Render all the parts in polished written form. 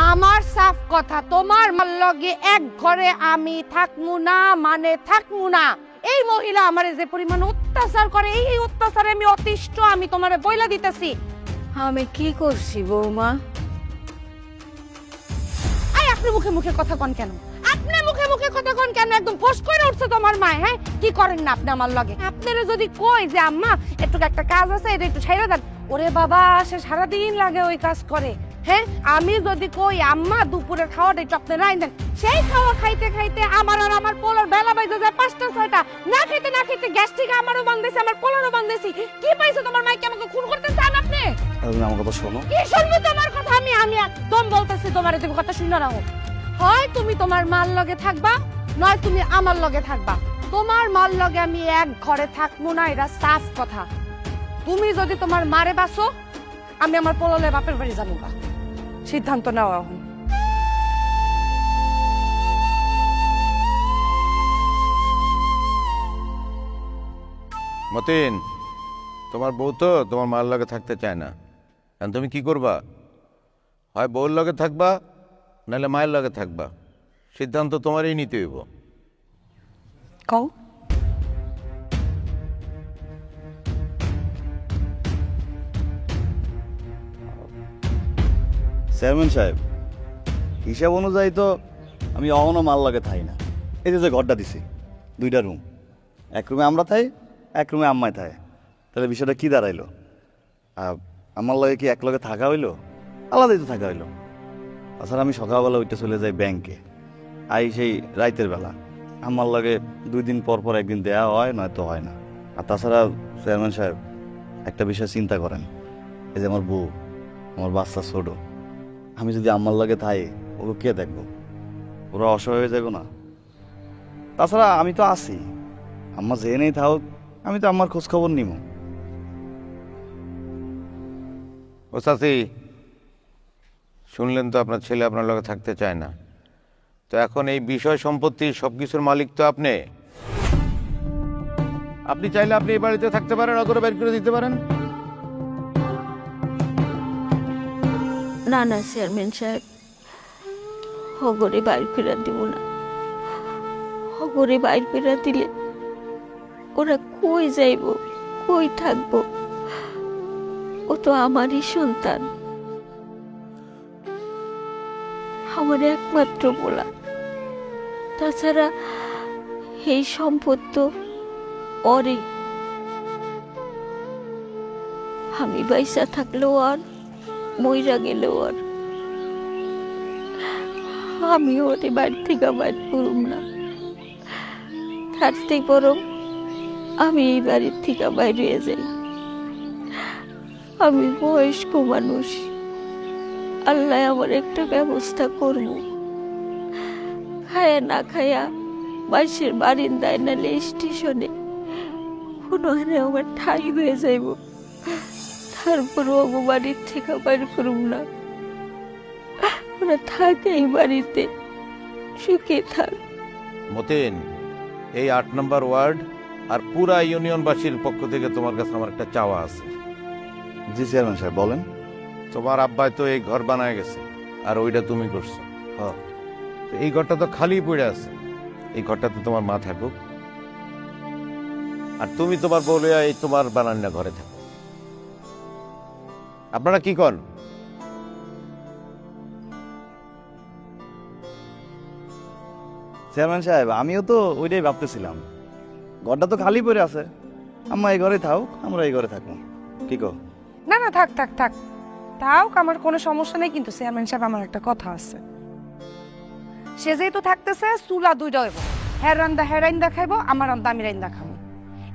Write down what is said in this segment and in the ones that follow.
আমার সাফ কথা, তোমার লগে এক ঘরে আমি থাকমু না মানে থাকমু না। এই মহিলা আমারে যে পরিমাণ অত্যাচার করে, এই অত্যাচারে আমি অতিষ্ঠ। আমি তোমারে বইলা দিতেছি। আমি কি করছি বৌমা? আপনি মুখে মুখে কথা কন কেন? আপনি মুখে মুখে কথা কন কেন? একদম ফোস করে উঠছে তোমার মা। হ্যাঁ, কি করেন না আপনি আমার লগে? আপনারা যদি কই যে আম্মা একটু একটা কাজ আছে, এটা একটু ছাইরা দেন, ওরে বাবা সে সারাদিন লাগে ওই কাজ করে। হ্যাঁ, আমি যদি কই আম্মা দুপুরের খাওয়াটা একটু আপনি রাইন দেন, সেই খাওয়া খাইতে খাইতে আমার আর আমার পোলার বেলা বাইজে যায় 5টা 6টা। না খেতে না খেতে গ্যাস্ট্রিক আমারও বান্ধেছে, আমার পোলারও বান্ধেছি। কি পাইছো তোমার মাইকে আমাকে খুন করতে চান আপনি? তুমি আমার কথা শোনো। কি শুনবো তোমার কথা? আমি একদম বলতেছি তোমার, তুমি কথা শুনে রাখো। হয় তুমি তোমার মাল লগে থাকবা, নয় তুমি আমার লগে থাকবা। তোমার মাল লগে আমি এক ঘরে থাকবো না, এটা সাফ কথা। তুমি যদি তোমার মারে বাসো, আমি আমার পোলালে বাপের বাড়ি যাবো না। সিদ্ধান্ত নাও এখন। মতিন, তোমার বউ তো তোমার মার লগে থাকতে চায় না, এখন তুমি কি করবা? হয় বউর লগে থাকবা, নাহলে মায়ের লগে থাকবা। সিদ্ধান্ত তোমারই নিতে হইব। কও। চেয়ারম্যান সাহেব, হিসাব অনুযায়ী তো আমি অহনো মাল লাগে থাই না। এই যে ঘরটা দিছি, 2টা রুম, এক রুমে আমরা থাই, এক রুমে আম্মায় থাই। তাহলে বিষয়টা কি দাঁড়াইলো? আমার লগে কি এক লগে থাকা হইলো? আলাদাই তো থাকা হইলো। তাছাড়া আমি সকালবেলা ওইটা চলে যাই ব্যাংকে, আই সেই রাইতের বেলা। আমার লগে 2 দিন পর পর একদিন দেয়া হয়, নয়তো হয় না। আর তাছাড়া চেয়ারম্যান সাহেব, একটা বিষয় চিন্তা করেন। এই যে আমার বউ, আমার বাচ্চা ছোট, আমি যদি আম্মার লগে থাই, ওকে কে দেখবো? ওরা অসহায় হয়ে যাবো না? তাছাড়া আমি তো আছি, আম্মা যে নেই থাক, আমি তো আম্মার খোঁজ খবর নিব। ও চাচি, শুনলেন তো আপনার ছেলে আপনার লগে থাকতে চায় না। তো এখন এই বিষয় সম্পত্তির সব কিছুর মালিক তো আপনি। আপনি চাইলে আপনি এই বাড়িতে থাকতে পারেন, অগরে বের করে দিতে পারেন। না না চেয়ারম্যান সাহেব, হগরে বাইর ফেরা দিব না। হগরে বাইর ফেরা দিলে ওরা কই যাইব, কই থাকবো? ও তো আমারই সন্তান, আমার একমাত্র বলা। তাছাড়া এই সম্পদ তো ওরই। আমি বাইসা থাকলেও আর, মইরা গেলেও আর, আমি ওরে বাড়ি থেকে বাইর করুম না। থাকতেই বরং আমি এই বাড়ির থেকে বাইরে হয়ে যাই। আমি বয়স্ক মানুষ, আল্লাহ আমার একটা ব্যবস্থা করব। খায়া না খায়া বাসের বারিন্দায় নালে স্টেশনে কোনো আমার ঠাই হয়ে যাইব। তারপরও আমি বাড়ির থেকে বাইর করুম না। ওরা থাকে এই বাড়িতে, সুখে থাক। মতিন, এই 8 নম্বর ওয়ার্ড আর পুরা ইউনিয়নবাসীর পক্ষ থেকে তোমার কাছে আমার একটা চাওয়া আছে। জি চেয়ারম্যান সাহেব, বলেন। তোমার আব্বাই তো এই ঘর বানায় গেছে, আর ওইটা তুমি করছো। হ্যাঁ। তো এই ঘরটা তো খালি পড়ে আছে, এই ঘরটাতে তোমার মা থাকুক, আর তুমি তোমার বলে এই তোমার বানান্না ঘরে থাকো। আপনারা কি করেন? চেয়ারম্যান সাহেব, আমিও তো ওইটাই ভাবতেছিলাম। ঘরটা তো খালি পড়ে আছে, আম্মা এই ঘরে থাক, আমরা এই ঘরে থাকবো। কি কো? না না, থাক থাক থাক তাও আমার কোনো সমস্যা নেই, কিন্তু চেয়ারম্যান সাহেব আমার একটা কথা আছে। সে যেহেতু থাকতেছে, চুলা 2টা হইব। হ্যাঁ রান্দা হ্যাঁ রান্দা খাইবো, আমার রান্দা আমি রান্দা খাবো।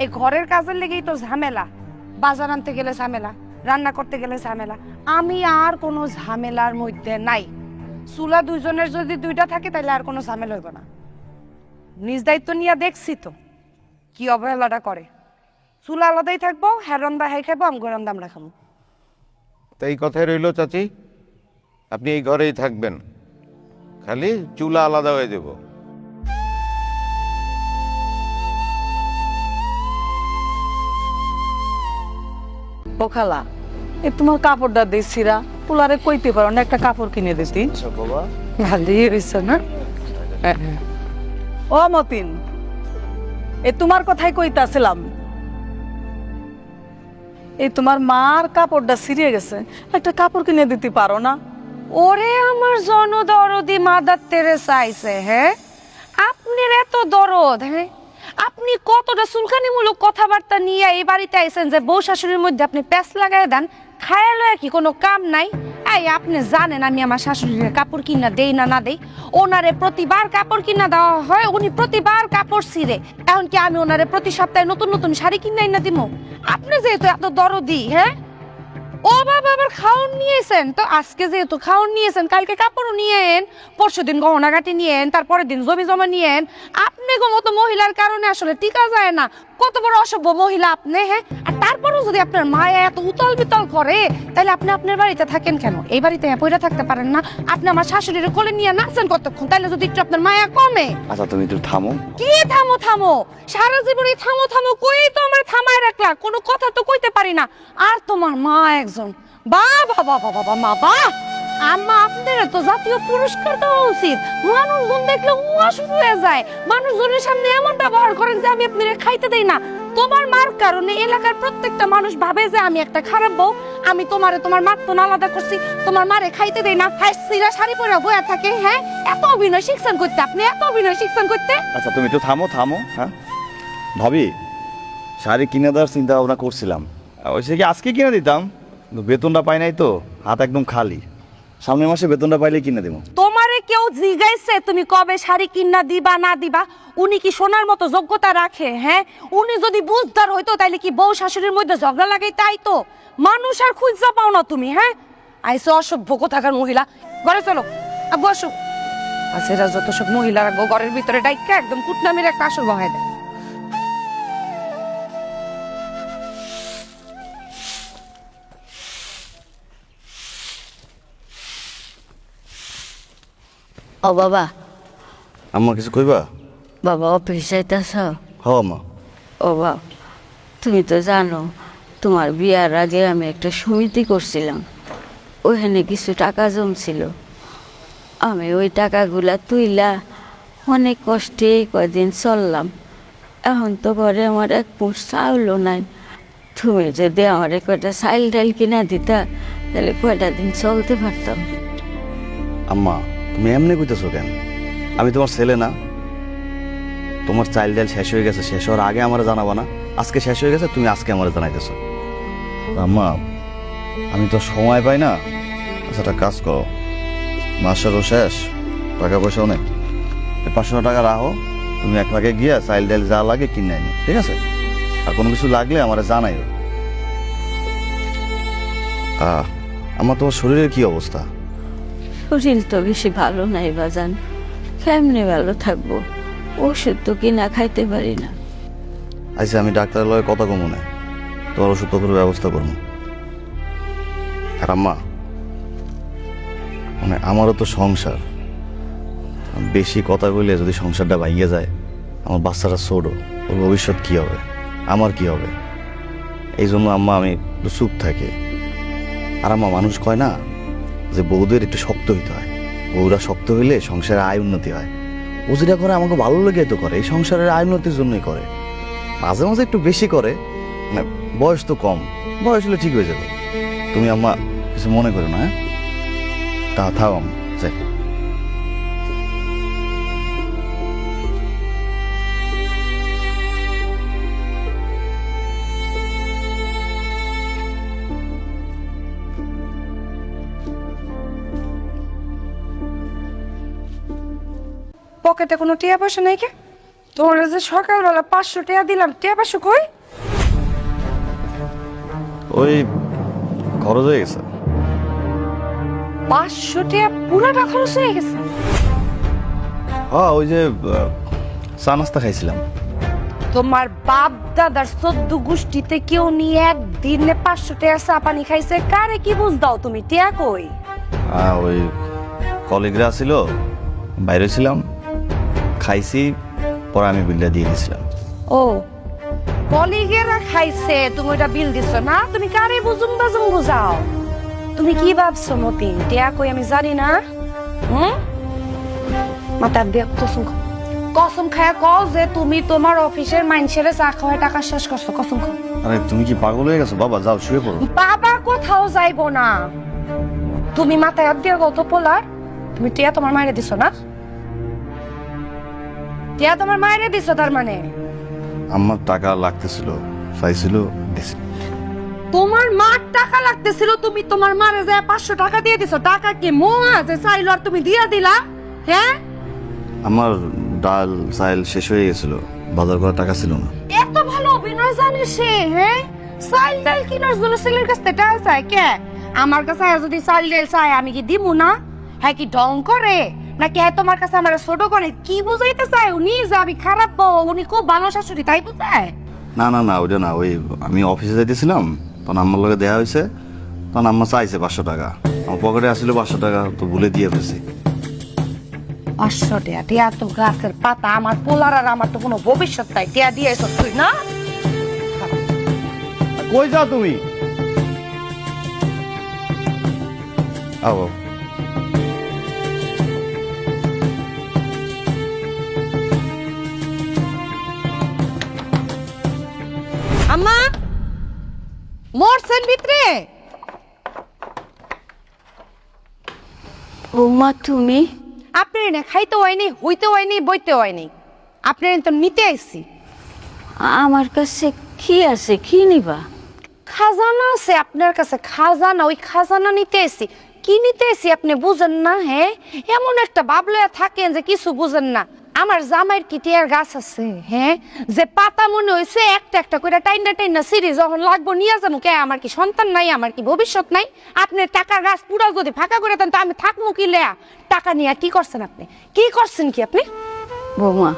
এই ঘরের কাজের লেগেই তো ঝামেলা। বাজার আনতে গেলে ঝামেলা, রান্না করতে গেলে ঝামেলা। আমি আর কোনো ঝামেলার মধ্যে নাই। চুলা 2জনের যদি 2টা থাকে, তাহলে আর কোনো ঝামেলা হইব না। নিজ দায়িত্ব নিয়ে দেখছি তো কি অবহেলাটা করে। চুলা আলাদাই থাকবো, হ্যাঁ রান্দা হ্যাঁ খাইবো, আমগো রান্দা আমরা খাবো। তো এই কথাই রইল চাচি, আপনি এই ঘরেই থাকবেন, খালি চুলা আলাদা হয়ে যাব। ও খালা, এ তোমার কাপড়টা দিছিরা পোলারে কইতে পারো না একটা কাপড় কিনে দিতি? আচ্ছা বাবা, ভালোই হয়েছে না? ও মতিন, তোমার কথাই কইতাছিলাম। তোমার মার কাপড়টা ছিঁড়ে গেছে, একটা কাপড় কিনে দিতে পারো না? ওরে আমার জনদরদি মাদার তেরেসা আইছে, হ্যাঁ? আপনার এত দরদ, হ্যাঁ? আপনি কতটা সুলকানিমূলক কথাবার্তা নিয়ে এই বাড়িতে আইছেন যে বউ শাশুড়ির মধ্যে আপনি প্যাঁচ লাগাই দেন, খায়া লয়া কি কোনো কাম নাই? এই আপনি জানেন আমি আমার শাশুড়ির কাপড় কিনা দেই না দেই? ওনারে প্রতিবার কাপড় কিনা দেওয়া হয়, উনি প্রতিবার কাপড় ছিঁড়ে। এখন কি আমি ওনারে প্রতি সপ্তাহে নতুন নতুন শাড়ি কিনাই না দিমু? আপনি যেহেতু এত দরদি, হ্যাঁ? ও বাবা, আবার খাওন নিয়েছেন তো, আজকে যেহেতু খাওন নিয়েছেন কালকে কাপড়ও নিয়েন, পরশুদিন গহনাগাটি নিয়েন, তারপরের দিন জমি জমা নিয়েন। আপনি গো মতো মহিলার কারণে আসলে টিকা যায় না। কত বড় অসভ্য মহিলা আপনি, হ্যাঁ? আর তারপরেও যদি আপনার মায়া এত উতল বিতল করে, তাহলে আপনি আপনার বাড়িতে থাকেন কেন? এই বাড়িতে পয়রা থাকতে পারেন না? আপনি আমার শাশুড়ির কোলে নিয়ে নাচছেন কতক্ষণ, তাহলে যদি একটু আপনার মায়া কমে। আচ্ছা তুমি একটু থামো। কি থামো থামো? সারা জীবনে থামো থামো কই তো আমার থামায় রাখলা, কোনো কথা তো কইতে পারি না। আর তোমার মা একজন বাবা বাবা বাবা মা বা আম্মা, আপনার তো জাতীয় পুরস্কার দেওয়া উচিত। মানুষজন দেখলে উয়া শুরু হয়ে যায়, মানুষজনের সামনে এমন ব্যবহার করেন যে আমি আপনার খাইতে দেই না। তোমার মার কারণে এলাকার প্রত্যেকটা মানুষ ভাবে যে আমি একটা খারাপ বউ। আমি তোমার মার তো আলাদা করছি, তোমার মারে খাইতে দেই না, হাসিরা শাড়ি পরে বয়া থাকে। হ্যাঁ, এত অভিনয় শিখছেন করতে আপনি, এত অভিনয় শিখছেন করতে। আচ্ছা তুমি একটু থামো থামো। হ্যাঁ ভাবি, শাড়ি কিনে দেওয়ার চিন্তা ভাবনা করছিলাম, ওইসে কি আজকে কিনে দিতাম, কিন্তু বেতনটা পাই নাই তো, হাত একদম খালি। সামনের মাসে বেতনটা পাইলে কিনে দেবো। তোমারে কেউ জিজ্ঞাসে তুমি কবে শাড়ি কিনা দিবা না দিবা? উনি কি সোনার মতো যোগ্যতা রাখে? হ্যাঁ, উনি যদি বুঝদার হইতো তাইলে কি বউ শাশুড়ির মধ্যে ঝগড়া লাগাই? তাই তো মানুষ আর খুঁজা পাও না তুমি। হ্যাঁ, আইসো অসভ্য কোথাকার মহিলা, ঘরে চলো। আব্বু আসো। আচ্ছা, এরা যত সব মহিলারা ঘরের ভিতরে ডাইকা একদম কুটনামির একটা আসর বহায় দেয়। ও বাবা, আম্মা কিছু কইবা? বাবা অফিস যাইতেছ? হ আম্মা। ও বাবা, তুমি তো জানো তোমার বিয়ার আগে আমি একটা সমিতি করছিলাম, ওখানে কিছু টাকা জমছিল। আমি ওই টাকাগুলা তুইলা অনেক কষ্টে কয়দিন চললাম। এখন তো ঘরে আমার এক মুঠ চাউলও নাই। তুমি যদি আমার কয়টা চাইল ডাইল কিনা দিতা, তাহলে কয়টা দিন চলতে পারতাম। আম্মা তুমি এমনি কইতেছো কেন? আমি তোমার ছেলে না? তোমার চাইল ডাইল শেষ হয়ে গেছে, শেষ হওয়ার আগে আমার জানাবা না? আজকে শেষ হয়ে গেছে, তুমি আজকে আমার জানাইতেছো। আম্মা আমি তো সময় পাই না। আচ্ছা একটা কাজ করো, মাসেরও শেষ, টাকা পয়সাও নেই, 500 টাকা রাখো, তুমি এক লাখে গিয়া চাইল ডাইল যা লাগে কিনে আনো, ঠিক আছে? আর কোনো কিছু লাগলে আমার জানাইও। আমার তোমার শরীরের কি অবস্থা? শরীর তো বেশি ভালো নাই বাজান, কেমনে ভালো থাকবো? ওষুধ তো কিনা খাইতে পারি না। আচ্ছা আমি ডাক্তারের লগে কথা কমু না, তোমার ওষুধপত্রের ব্যবস্থা করবো। আর আম্মা মানে আমারও তো সংসার, বেশি কথা কইলে যদি সংসারটা ভাঙিয়ে যায়, আমার বাচ্চাটা ছোট, ওর ভবিষ্যৎ কি হবে, আমার কি হবে? এই জন্য আম্মা আমি একটু চুপ থাকি। আর আম্মা মানুষ কয় না যে বউদের একটু শক্ত হইতে হয়, বউরা শক্ত হইলে সংসারে আয় উন্নতি হয়। ও যেটা করে আমাকে ভালো লেগে তো করে, এই সংসারের আয় উন্নতির জন্যই করে। মাঝে মাঝে একটু বেশি করে, মানে বয়স তো কম, বয়স হলে ঠিক হয়ে যাবে। তুমি আম্মা কিছু মনে করো না। হ্যাঁ তা থাও আম্মা, যাই। পকেটে কোনো টিয়া পয়সা নাই কে? তোর যে সকালবেলা 500 টাকা দিলাম, টিয়া পয়সা কই? ওই খরচ হয়ে গেছে। 500 টাকা পুরাটা খরচ হয়ে গেছে? হ্যাঁ ওই যে চা নাস্তা খাইছিলাম। তোমার বাপ দাদার 14 গোষ্ঠীতে কেউ নিয়ে একদিনে 500 টাকা চা পানি খাইছে? কারে কি বুঝ দাও তুমি? টিয়া কই? ওই কলিগরা ছিল, বাইরে ছিলাম, খাইছি, পরে আমি বিলটা দিয়ে দিয়েছিলাম। ও কলিগেরা খাইছে, তুমি ওটা বিল দিছো না? তুমি কারে বুঝুম বাজুম বুঝাও? তুমি কি ভাবছো মতি টিয়া কই আমি জানি না? হুম, মাথা দিয়ে কসম খায়া কও যে তুমি তোমার অফিসের মানুষের চা খাওয়ায় টাকা শেষ করছো, কসম খাও। আরে তুমি কি পাগল হয়ে গেছো বাবা? যাও শুয়ে পড়ো। বাবা কোথাও যাইবো না। তুমি মাথায় হাত দিয়ে কত পোলার, তুমি টিয়া তোমার মায়েরে দিছো না? টিয়া তোমার মায়েরে দিছো তার মানে? আমার টাকা লাগতেছিল, চাইছিল, দিছি। তোমার মার টাকা লাগতেছিল, তুমি তোমার মারে যায় 500 টাকা দিয়ে দিছো। টাকা কি মোয়া যে চাইলো আর তুমি দিয়া দিলা? হ্যাঁ, আমার ডাল চাইল শেষ হয়ে গেছিল, বাজার করার টাকা ছিল না। এত ভালো অভিনয় জানে সে। হ্যাঁ, চাইল ডাল কিনার জন্য ছেলের কাছ থেকে টাকা চায় কে? আমার কাছে যদি চাইল ডাল চায় আমি কি দিমু না? হ্যাঁ, কি ঢং করে নাকি হ্যাঁ তোমার কাছে আমার ছোট করে? কি বুঝাইতে চায় উনি যে আমি খারাপ বউ, উনি খুব ভালো শাশুড়ি তাই বুঝায়? না না না, ওইটা না। ওই আমি অফিসে যাইতেছিলাম, তখন আম্মার লগে দেখা হয়েছে, তখন আম্মা চাইছে 500 টাকা। আমার পকেটে আসছিল 500 টাকা, তো ভুলে দিয়ে ফেলছি। 500 টাকা? টিয়া তো গাছের পাতা, আমার পোলার আর আমার তো কোনো ভবিষ্যৎ নাই। টিয়া দিয়েছ তুই না? কই যাও তুমি? আও আম্মা মরছেন ভিতরে? বৌমা তুমি? আপনার না খাইতে হয়নি, হইতে হয়নি, বইতে হয়নি, আপনার তো নিতে আইছি। আমার কাছে কি আছে, কি নিবা? খাজানা আছে আপনার কাছে, খাজানা। ওই খাজানা নিতে আইছি। কি নিতে আইছি আপনি বুঝেন না? হ্যাঁ, এমন একটা বাবলয়া থাকেন যে কিছু বুঝেন না। আমার জামাইয়ের কি টিয়ার গাছ আছে? হ্যাঁ, যে পাতা মনে হয়েছে একটা একটা করে টাইনা টাইনা সিরি যখন লাগবো নিয়ে যাবো কে? আমার কি সন্তান নাই? আমার কি ভবিষ্যৎ নাই? আপনার টাকার গাছ পুরা যদি ফাঁকা করে দেন তো আমি থাকবো কি লেয়া? টাকা নিয়ে কি করছেন আপনি? কি করছেন কি আপনি? বৌমা,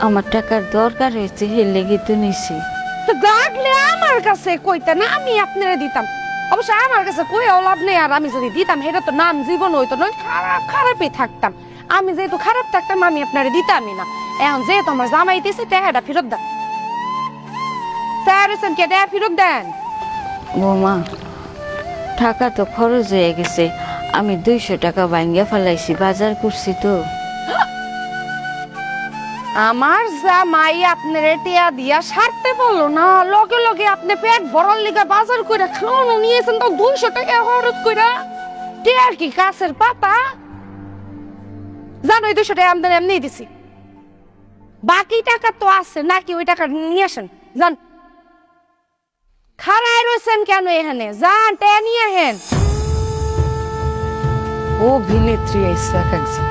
আমার টাকার দরকার হয়েছে, হে লেগে তো নিছি। তো লাগলে আমার কাছে কইতে না, আমি আপনারা দিতাম। অবশ্য আমার কাছে কইও লাভ নেই। আর আমি যদি দিতাম সেটা তো নাম জীবন হইতো নয়, খারাপ খারাপই থাকতাম। আমি যেহেতু খারাপ থাকতাম আমি আপনারা দিতামই না। এখন যেহেতু আমার জামাই দিয়েছে টাকাটা ফেরত দেন। স্যার কে টাকা ফেরত দেন? বৌমা, টাকা তো খরচ হয়ে গেছে। আমি 200 টাকা ভাঙ্গিয়া ফেলাইছি, বাজার করছি তো। আমার জামাই আপনার টিয়া দিয়া সারতে বললো না, লগে লগে আপনি পেট ভরার লিগা বাজার করে খাওয়ানো নিয়েছেন, তো 200 টাকা খরচ করে। টিয়ার কি গাছের পাতা? জানো, 200 টাকা আমদানি এমনি দিছি। বাকি টাকা তো আছে নাকি? ওই টাকা নিয়ে আসেন যান। খাড়ায় রয়েছেন কেন এখানে? যান টাকা নিয়ে আসেন। অভিনেত্রী আইসা একজন।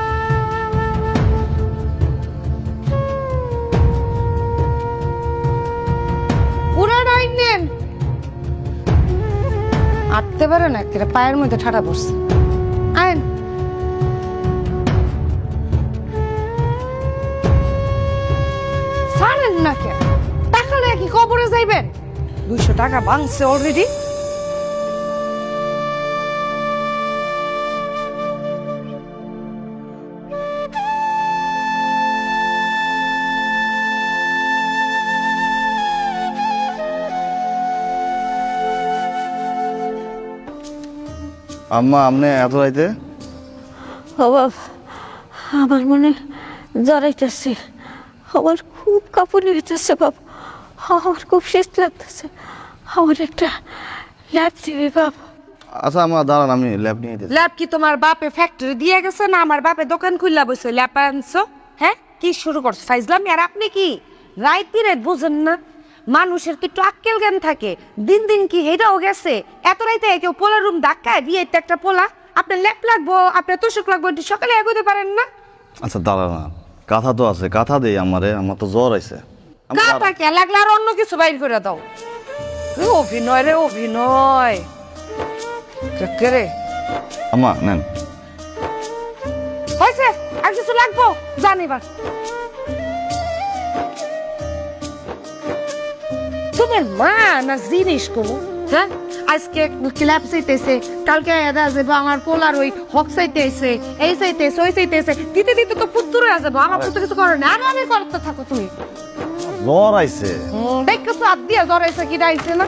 পুরাটাই নেন। আটতে পারে না, একটা পায়ের মধ্যে ঠাটা পড়ছে। আইন। ছাড়েন না কেন? টাকা নিয়ে কি কবরে যাইবেন? 200 টাকা ভাঙছে অলরেডি। আম্মা আপনি এত রাইতে? ও বাবা, আমার মনে জড়াইতেছে, আমার খুব কাঁপুনি হইতেছে বাবা, আমার খুব শীত লাগতেছে, আমার একটা ল্যাব দিবি বাবা। আচ্ছা আম্মা দাঁড়ান, আমি ল্যাব নিয়ে দিচ্ছি। ল্যাব কি তোমার বাপে ফ্যাক্টরি দিয়ে গেছে না আমার বাপে দোকান খুললা বসে ল্যাব আনছো? হ্যাঁ, কি শুরু করছো ফাইজলামি? আর আপনি কি রাইত বিরাত বুঝেন না? মানুষের কি একটু আক্কেল জ্ঞান থাকে? দিন দিন কি হেটাও গেছে? এত রাইতে কেউ পোলার রুম ধাক্কায় বিয়ে একটা পোলা, আপনার ল্যাপ লাগবো, আপনার তোষক লাগবো, একটু সকালে এগোতে পারেন না? আচ্ছা দাঁড়া না, কাঁথা তো আছে, কাঁথা দেই আমারে, আমার তো জ্বর আইছে। কাটা কে লাগলে আর অন্য কিছু বাইর করে দাও। এ অভিনয় রে অভিনয়। কে রে? আম্মা নেন। হয়েছে, আর কিছু লাগবো? জান এবার। তোমার মা না জিনিস কোনো? হ্যাঁ, আজকে ক্লাব চাইতেছে, কালকে এদা যাবো আমার পোলার ওই হক চাইতেছে, এই চাইতেছে, ওই চাইতেছে, দিতে দিতে তো পুত্র হয়ে যাবো। আমার পুত্র কিছু করে না, আর আমি করতে থাকো তুমি। জ্বর আইছে। দেখছো হাত দিয়ে জ্বর আইছে কি আইছে না?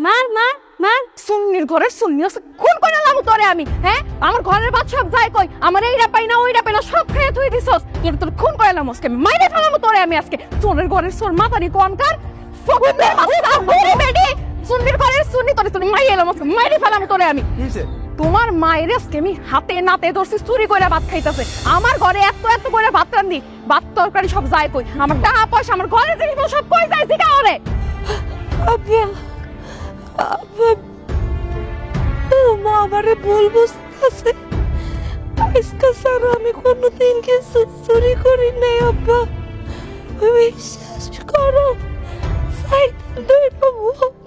মার মার মার সুন্নির ঘরের সুন্নি আছে খুন করে লামু তোরে আমি হ্যাঁ আমার ঘরের বাদ সব যাই কই আমার এইটা পাই না ওইটা পাই না সব খেয়ে তুই দিছস তোর খুন করে লামু আজকে মাইরে ফেলামু তোরে আমি আজকে সোনের ঘরের সোর মাথারি কোনকার ফকুনের মাথা ঘুরে বেডি সুন্নির ঘরের সুন্নি তোরে তুই মাইরে লামু আজকে মাইরে ফেলামু তোরে আমি তোমার মায়ের আজকে আমি হাতে নাতে ধরছি চুরি করে ভাত খাইতেছে আমার ঘরে এত করে ভাত রান্ধি ভাত তরকারি সব যায় কই আমার টাকা পয়সা আমার ঘরে জিনিস সব কই যায় দিকা ওরে মা আমারে ভুল বুঝতেছে আজকে স্যার আমি কোনোদিন কিছু চুরি করি নাই আব্বা বিশ্বাস করো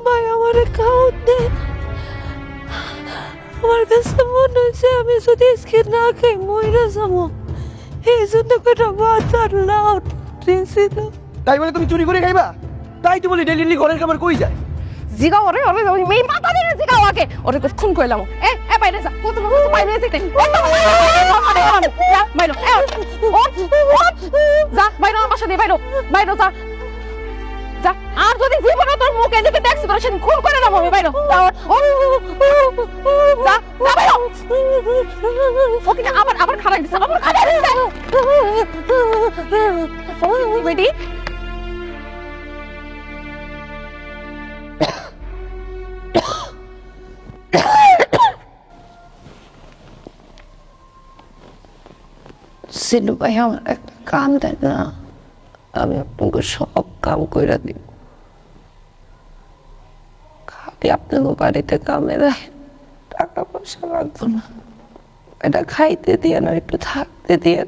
ভাই আমারে খাওয়া দেয় আমার কাছে মনে হচ্ছে আমি যদি আজকে না খাই মইরা যাবো এই জন্য কটা ভাত আর লাউ দিয়েছিল তাই বলে তুমি চুরি করে খাইবা? তাই তো বলি ডেইলি ঘরের খাবার কই যায়? জিগাও ওরে ওরে ওই মেয়ে মাথা দিয়ে জিগাও আগে ওরে কত খুন কইলাম এ বাইরে যা কত বাইরে যেতে যা বাইরে যা বাইরে আমার বাসা দিয়ে বাইরে বাইরে যা যা আর যদি জীবনে তোর মুখ এদিকে দেখছি তোর সেদিন খুন করে দেবো আমি বাইরে যা যা বাইরে ওকে আবার খারাপ দিছে আবার খারাপ দিছে বেটি সিনু ভাই আমার একটা কাম দেয় না আমি আপনাকে সব কাম কইরা দিব খালি আপনাকে বাড়িতে কামে দেয় টাকা পয়সা লাগতো না এটা খাইতে দিয়ে না একটু থাকতে দিয়ে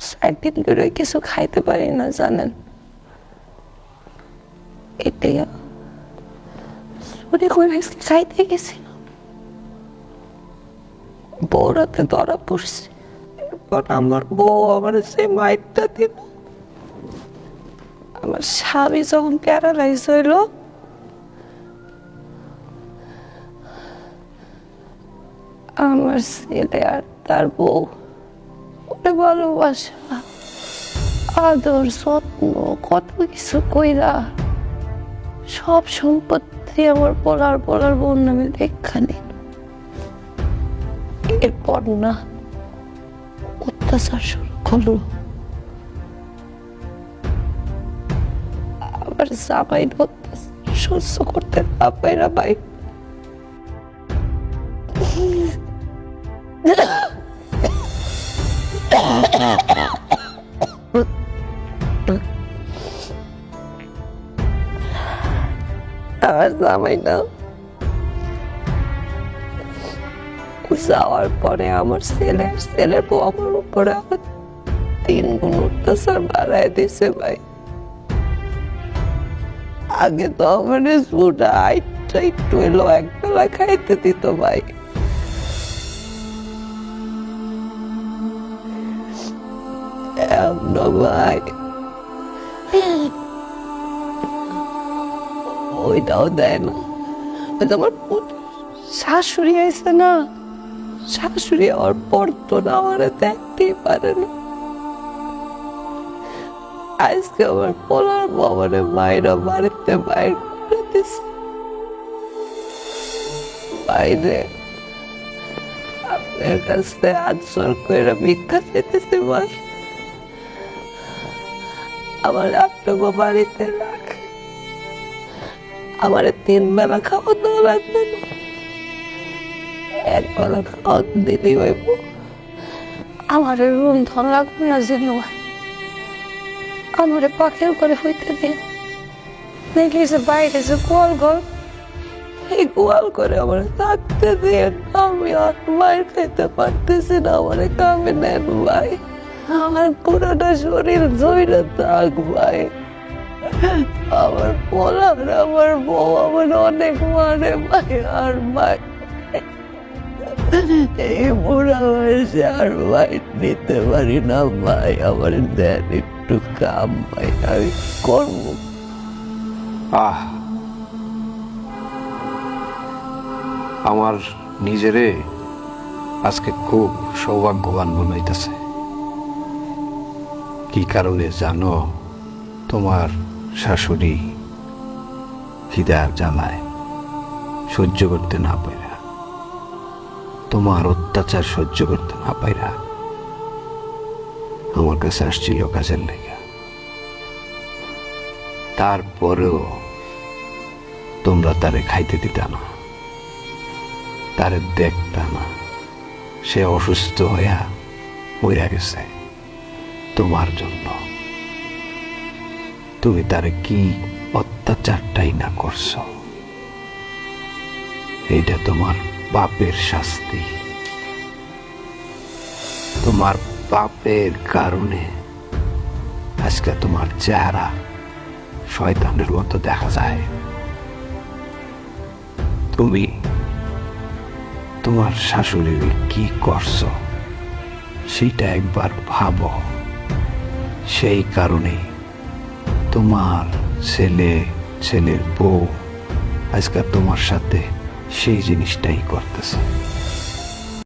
7 দিন ধরে কিছু খাইতে পারি না জানেন এটাই চুরি করে খাইতে গেছি বউরাতে ধরা পড়ছে এরপর আমার বউ আমার সে মাইটটা দিল আমার স্বামী যখন প্যারালাইজ হইল আমার ছেলে আর তার বউ ওরে ভালোবাসা আদর যত্ন কত কিছু কইরা সব সম্পত্তি আমার পলার বোন নামে লেখা নিল এরপর না অত্যাচার শুরু করলো আবার জামাই অত্যাচার সহ্য করতে না পাইরা ভাই আমার জামাই না যাওয়ার পরে আমার ছেলের বউ আমার উপরে আবার 3 গুণ অত্যাচার বাড়ায় দিছে ভাই আগে তো আমার সুটা আইটা একটু এলো একবেলা খাইতে দিত ভাই ভাই ওইটাও দেয় না আমার শাশুড়ি আইসে না শাশুড়ি আর পড়তো না আমার দেখতেই পারে না আজকে আমার পোলার বাবারে মায়েরা বাড়িতে বাইর করে দিছে বাইরে আপনার কাছে আজর করে ভিক্ষা চেতেছে ভাই আমার আপনাকে বাড়িতে রাখ আমার 3 বেলা খাওয়া দাওয়া লাগবে না 1 বেলা খাওয়া দিলেই হইব আমার রুম ধন লাগবে না যেন আমার পাখের করে হইতে দিন দেখলি যে বাইরে যে গোয়াল ঘর এই গোয়াল করে আমার থাকতে দিন আমি আর মায়ের খাইতে পারতেছি না আমার কামে নেন ভাই আমার পুরোটা শরীর জয়রে থাক ভাই আমার পোলার আমার বউ আমার অনেক মানে ভাই আর ভাই এই বুড়া বয়সে আর ভাই নিতে পারি না ভাই আমার দেন একটু কাম ভাই আমি করবো আমার নিজেরে আজকে খুব সৌভাগ্যবান মনে হইতেছে কি কারণে জানো তোমার শাশুড়ি খিদার জ্বালায় সহ্য করতে না পাইরা, তোমার অত্যাচার সহ্য করতে না পাইরা আমার কাছে আসছিল কাজের লেগে। তারপরেও তোমরা তারে খাইতে দিতা না, তারে দেখতা না। সে অসুস্থ হইয়া মইরা গেছে তোমার জন্য। তুমি তারে কি অত্যাচারটাই না করছো। এইটা তোমার পাপের শাস্তি। তোমার পাপের কারণে আজকে তোমার চেহারা শয়তানের মতো দেখা যায়। তুমি তোমার শাশুড়ির কি করছো সেটা একবার ভাবো। সেই কারণে তোমার ছেলে, ছেলের বউ আজকে তোমার সাথে সেই জিনিসটাই করতেছে।